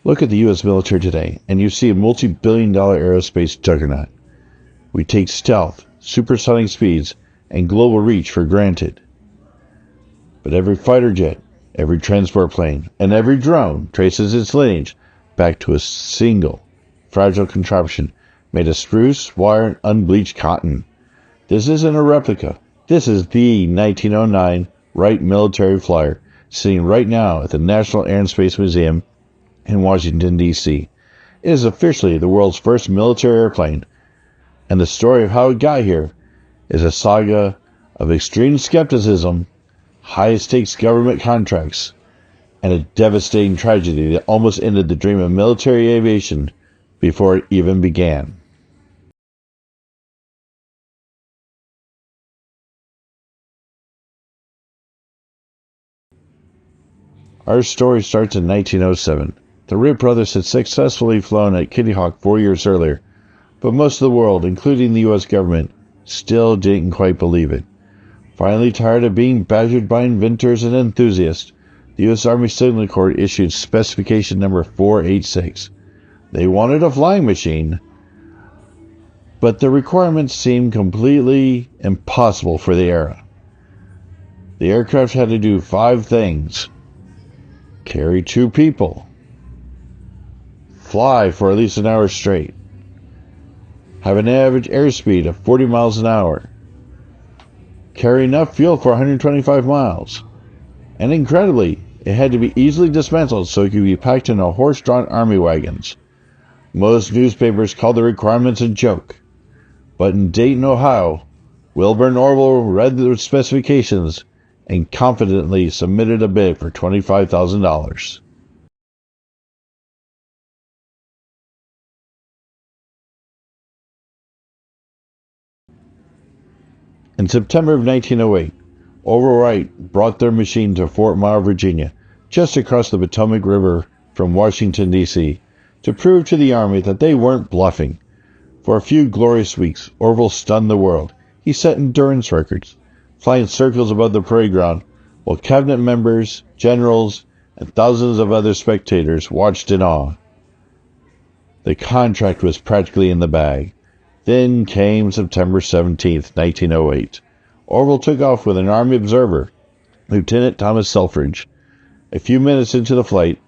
Look at the U.S. military today, and you see a multi-billion-dollar aerospace juggernaut. We take stealth, supersonic speeds, and global reach for granted. But every fighter jet, every transport plane, and every drone traces its lineage back to a single, fragile contraption made of spruce, wire, and unbleached cotton. This isn't a replica. This is the 1909 Wright Military Flyer, sitting right now at the National Air and Space Museum in Washington, D.C. It is officially the world's first military airplane, and the story of how it got here is a saga of extreme skepticism, high-stakes government contracts, and a devastating tragedy that almost ended the dream of military aviation before it even began. Our story starts in 1907. The Wright brothers had successfully flown at Kitty Hawk 4 years earlier, but most of the world, including the U.S. government, still didn't quite believe it. Finally tired of being badgered by inventors and enthusiasts, the U.S. Army Signal Corps issued specification number 486. They wanted a flying machine, but the requirements seemed completely impossible for the era. The aircraft had to do 5 things: carry 2 people, fly for at least an hour straight, have an average airspeed of 40 miles an hour, carry enough fuel for 125 miles, and incredibly, it had to be easily dismantled so it could be packed into horse-drawn army wagons. Most newspapers called the requirements a joke, but in Dayton, Ohio, Wilbur and Orville read the specifications and confidently submitted a bid for $25,000. In September of 1908, Orville Wright brought their machine to Fort Myer, Virginia, just across the Potomac River from Washington, D.C., to prove to the Army that they weren't bluffing. For a few glorious weeks, Orville stunned the world. He set endurance records, flying circles above the parade ground, while cabinet members, generals, and thousands of other spectators watched in awe. The contract was practically in the bag. Then came September 17, 1908. Orville took off with an Army observer, Lieutenant Thomas Selfridge. A few minutes into the flight,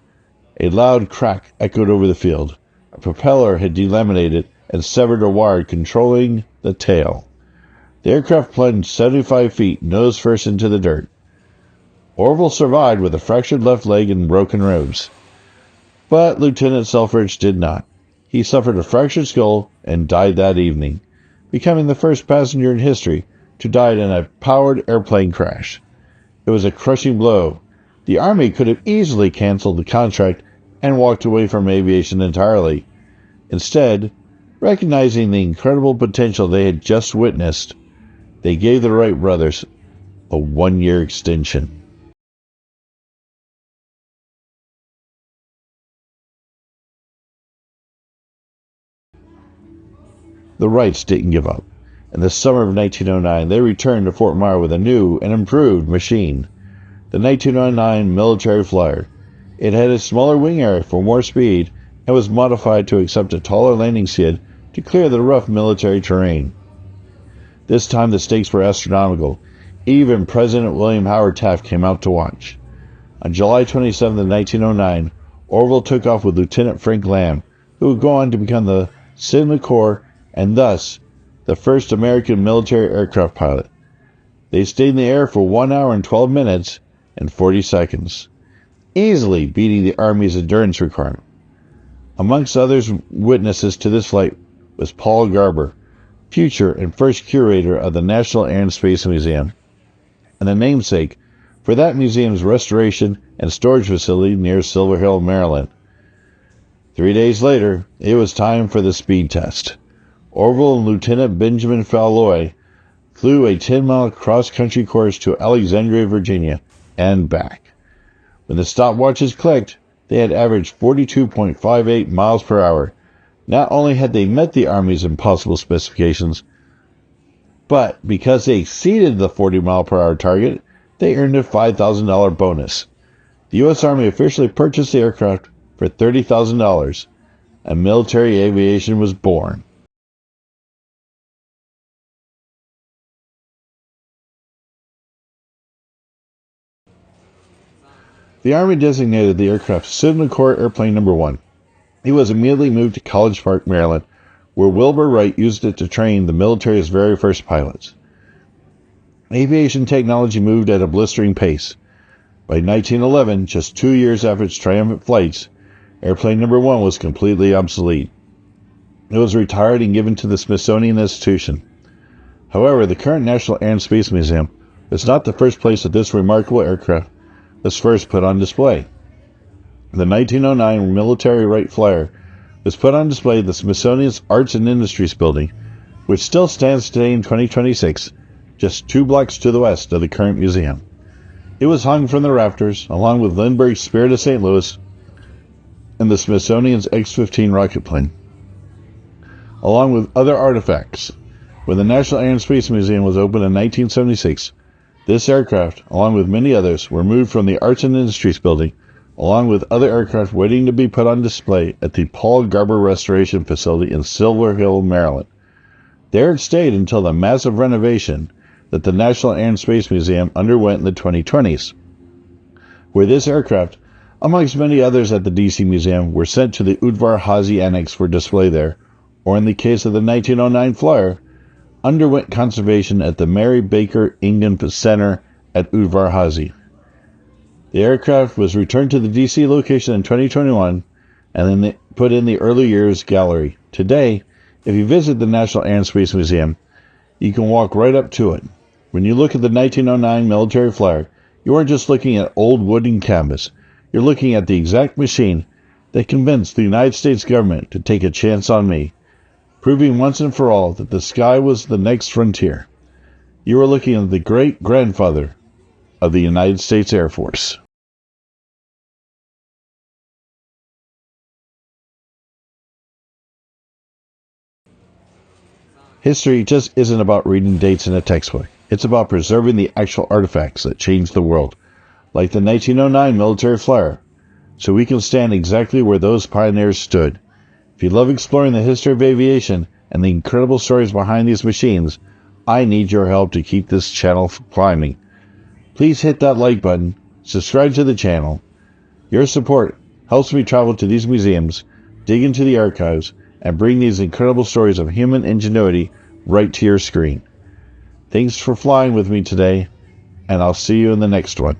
a loud crack echoed over the field. A propeller had delaminated and severed a wire controlling the tail. The aircraft plunged 75 feet nose first into the dirt. Orville survived with a fractured left leg and broken ribs. But Lieutenant Selfridge did not. He suffered a fractured skull and died that evening, becoming the first passenger in history to die in a powered airplane crash. It was a crushing blow. The Army could have easily canceled the contract and walked away from aviation entirely. Instead, recognizing the incredible potential they had just witnessed, they gave the Wright brothers a 1-year extension. The Wrights didn't give up. In the summer of 1909, they returned to Fort Myer with a new and improved machine, the 1909 Military Flyer. It had a smaller wing area for more speed and was modified to accept a taller landing skid to clear the rough military terrain. This time the stakes were astronomical. Even President William Howard Taft came out to watch. On July 27, 1909, Orville took off with Lieutenant Frank Lamb, who would go on to become the Signal Corps and thus the first American military aircraft pilot. They stayed in the air for 1 hour and 12 minutes and 40 seconds, easily beating the Army's endurance requirement. Amongst others, witnesses to this flight was Paul Garber, future and first curator of the National Air and Space Museum, and the namesake for that museum's restoration and storage facility near Silver Hill, Maryland. 3 days later, it was time for the speed test. Orville and Lieutenant Benjamin Falloy flew a 10-mile cross-country course to Alexandria, Virginia, and back. When the stopwatches clicked, they had averaged 42.58 miles per hour. Not only had they met the Army's impossible specifications, but because they exceeded the 40-mile-per-hour target, they earned a $5,000 bonus. The U.S. Army officially purchased the aircraft for $30,000, and military aviation was born. The Army designated the aircraft Signal Corps Airplane No. 1. It was immediately moved to College Park, Maryland, where Wilbur Wright used it to train the military's very first pilots. Aviation technology moved at a blistering pace. By 1911, just 2 years after its triumphant flights, Airplane No. 1 was completely obsolete. It was retired and given to the Smithsonian Institution. However, the current National Air and Space Museum was not the first place that this remarkable aircraft was first put on display. The 1909 Military Wright Flyer was put on display at the Smithsonian's Arts and Industries Building, which still stands today in 2026, just 2 blocks to the west of the current museum. It was hung from the rafters, along with Lindbergh's Spirit of St. Louis and the Smithsonian's X-15 rocket plane, along with other artifacts. When the National Air and Space Museum was opened in 1976, this aircraft, along with many others, were moved from the Arts and Industries Building, along with other aircraft waiting to be put on display at the Paul Garber Restoration Facility in Silver Hill, Maryland. There it stayed until the massive renovation that the National Air and Space Museum underwent in the 2020s, where this aircraft, amongst many others at the DC Museum, were sent to the Udvar Hazy Annex for display there, or in the case of the 1909 Flyer, underwent conservation at the Mary Baker Ingham Center at Udvar Hazy. The aircraft was returned to the DC location in 2021 and then put in the early years gallery. Today, if you visit the National Air and Space Museum, you can walk right up to it. When you look at the 1909 Military Flyer, you aren't just looking at old wooden canvas. You're looking at the exact machine that convinced the United States government to take a chance on me, proving once and for all that the sky was the next frontier. You are looking at the great-grandfather of the United States Air Force. History just isn't about reading dates in a textbook. It's about preserving the actual artifacts that changed the world, like the 1909 Military Flyer, so we can stand exactly where those pioneers stood. If you love exploring the history of aviation and the incredible stories behind these machines, I need your help to keep this channel climbing. Please hit that like button, subscribe to the channel. Your support helps me travel to these museums, dig into the archives, and bring these incredible stories of human ingenuity right to your screen. Thanks for flying with me today, and I'll see you in the next one.